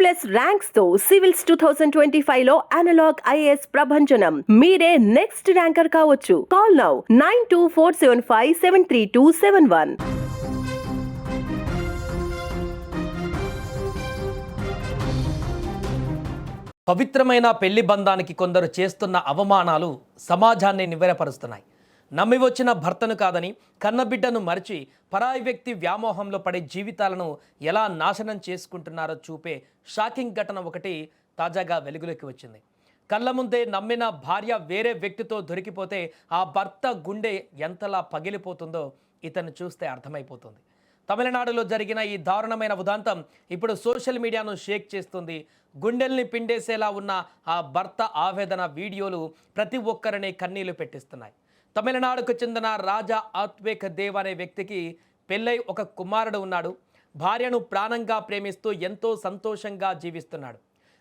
Plus ranks తో civils 2025 లో analogue IAS ప్రభంజనం. మీరే నెక్స్ట్ ర్యాంకర్ కావచ్చు. Call now 9247573271. పవిత్రమైన పెళ్లి బంధానికి కొందరు చేస్తున్న అవమానాలు సమాజాన్ని నివ్వెరపరుస్తున్నాయి. నమ్మి వచ్చిన భర్తను కాదని కన్నబిడ్డను మరిచి పరాయి వ్యక్తి వ్యామోహంలో పడే జీవితాలను ఎలా నాశనం చేసుకుంటున్నారో చూపే షాకింగ్ ఘటన ఒకటి తాజాగా వెలుగులోకి వచ్చింది. కళ్ళ ముందే నమ్మిన భార్య వేరే వ్యక్తితో దొరికిపోతే ఆ భర్త గుండె ఎంతలా పగిలిపోతుందో ఇతను చూస్తే అర్థమైపోతుంది. తమిళనాడులో జరిగిన ఈ దారుణమైన ఉదాంతం ఇప్పుడు సోషల్ మీడియాను షేక్ చేస్తుంది. గుండెల్ని పిండేసేలా ఉన్న ఆ భర్త ఆవేదన వీడియోలు ప్రతి ఒక్కరిని కన్నీళ్లు పెట్టిస్తున్నాయి. తమిళనాడుకు చెందిన రాజా ఆత్వేక్ దేవ్ అనే వ్యక్తికి పెళ్ళై ఒక కుమారుడు ఉన్నాడు. భార్యను ప్రాణంగా ప్రేమిస్తూ ఎంతో సంతోషంగా జీవిస్తున్నాడు.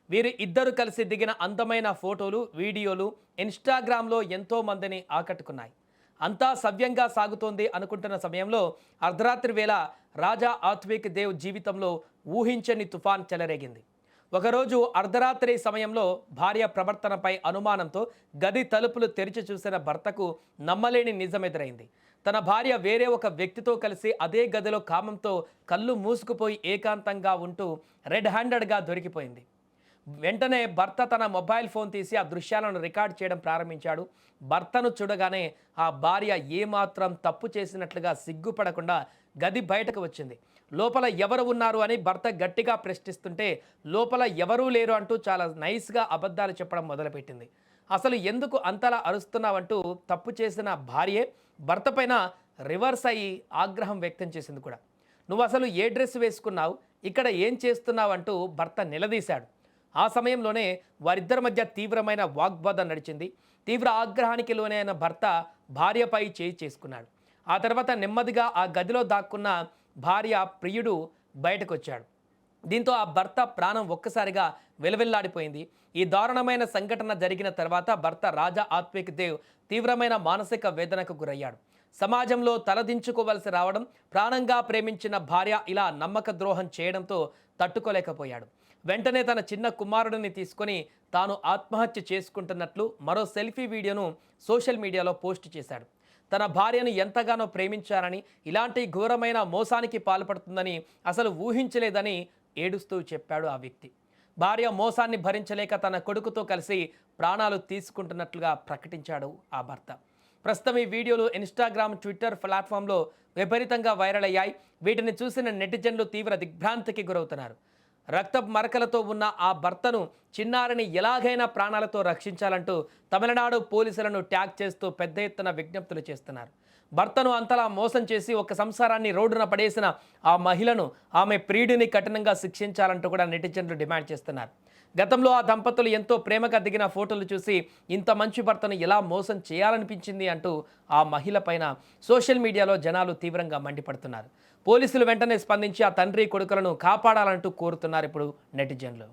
వీరు ఇద్దరు కలిసి దిగిన అందమైన ఫోటోలు, వీడియోలు ఇన్స్టాగ్రామ్లో ఎంతో మందిని ఆకట్టుకున్నాయి. అంతా సవ్యంగా సాగుతోంది అనుకుంటున్న సమయంలో అర్ధరాత్రి వేళ రాజా ఆత్వేక్ దేవ్ జీవితంలో ఊహించని తుఫాన్ చెలరేగింది. ఒకరోజు అర్ధరాత్రి సమయంలో భార్య ప్రవర్తనపై అనుమానంతో గది తలుపులు తెరిచి చూసిన భర్తకు నమ్మలేని నిజం ఎదురైంది. తన భార్య వేరే ఒక వ్యక్తితో కలిసి అదే గదిలో కామంతో కళ్ళు మూసుకుపోయి ఏకాంతంగా ఉంటూ రెడ్ హ్యాండెడ్గా దొరికిపోయింది. వెంటనే భర్త తన మొబైల్ ఫోన్ తీసి ఆ దృశ్యాలను రికార్డ్ చేయడం ప్రారంభించాడు. భర్తను చూడగానే ఆ భార్య ఏమాత్రం తప్పు చేసినట్లుగా సిగ్గుపడకుండా గది బయటకు వచ్చింది. లోపల ఎవరు ఉన్నారు అని భర్త గట్టిగా ప్రశ్నిస్తుంటే లోపల ఎవరూ లేరు అంటూ చాలా నైస్గా అబద్ధాలు చెప్పడం మొదలుపెట్టింది. అసలు ఎందుకు అంతలా అరుస్తున్నావంటూ తప్పు చేసిన భార్యే భర్త పైన రివర్స్ అయ్యి ఆగ్రహం వ్యక్తం చేసింది కూడా. నువ్వు అసలు ఏ డ్రెస్ వేసుకున్నావు, ఇక్కడ ఏం చేస్తున్నావు అంటూ భర్త నిలదీశాడు. ఆ సమయంలోనే వారిద్దరి మధ్య తీవ్రమైన వాగ్వాదం నడిచింది. తీవ్ర ఆగ్రహానికి లోనైన భర్త భార్యపై చేయి చేసుకున్నాడు. ఆ తర్వాత నెమ్మదిగా ఆ గదిలో దాక్కున్న భార్య ప్రియుడు బయటకు వచ్చాడు. దీంతో ఆ భర్త ప్రాణం ఒక్కసారిగా వెలవెల్లాడిపోయింది. ఈ దారుణమైన సంఘటన జరిగిన తర్వాత భర్త రాజా ఆత్వేక్ దేవ్ తీవ్రమైన మానసిక వేదనకు గురయ్యాడు. సమాజంలో తలదించుకోవలసి రావడం, ప్రాణంగా ప్రేమించిన భార్య ఇలా నమ్మక ద్రోహం చేయడంతో తట్టుకోలేకపోయాడు. వెంటనే తన చిన్న కుమారుడిని తీసుకొని తాను ఆత్మహత్య చేసుకుంటున్నట్లు మరో సెల్ఫీ వీడియోను సోషల్ మీడియాలో పోస్ట్ చేశాడు. తన భార్యను ఎంతగానో ప్రేమించారని, ఇలాంటి ఘోరమైన మోసానికి పాల్పడుతుందని అసలు ఊహించలేదని ఏడుస్తూ చెప్పాడు ఆ వ్యక్తి. భార్య మోసాన్ని భరించలేక తన కొడుకుతో కలిసి ప్రాణాలు తీసుకుంటున్నట్లుగా ప్రకటించాడు ఆ భర్త. ప్రస్తుతం ఈ వీడియోలు ఇన్స్టాగ్రామ్, ట్విట్టర్ ప్లాట్ఫామ్లో విపరీతంగా వైరల్ అయ్యాయి. వీటిని చూసిన నెటిజన్లు తీవ్ర దిగ్భ్రాంతికి గురవుతున్నారు. రక్తపు మరకలతో ఉన్న ఆ భర్తను, చిన్నారిని ఎలాగైనా ప్రాణాలతో రక్షించాలంటూ తమిళనాడు పోలీసులను ట్యాగ్ చేస్తూ పెద్ద ఎత్తున విజ్ఞప్తులు చేస్తున్నారు. భర్తను అంతలా మోసం చేసి ఒక సంసారాన్ని రోడ్డున పడేసిన ఆ మహిళను, ఆమె ప్రియుడిని కఠినంగా శిక్షించాలంటూ కూడా నెటిజన్లు డిమాండ్ చేస్తున్నారు. గతంలో ఆ దంపతులు ఎంతో ప్రేమగా దిగిన ఫోటోలు చూసి ఇంత మంచి భర్తను ఎలా మోసం చేయాలనిపించింది అంటూ ఆ మహిళ పైన సోషల్ మీడియాలో జనాలు తీవ్రంగా మండిపడుతున్నారు. పోలీసులు వెంటనే స్పందించి ఆ తండ్రి కొడుకులను కాపాడాలంటూ కోరుతున్నారు ఇప్పుడు నెటిజన్లు.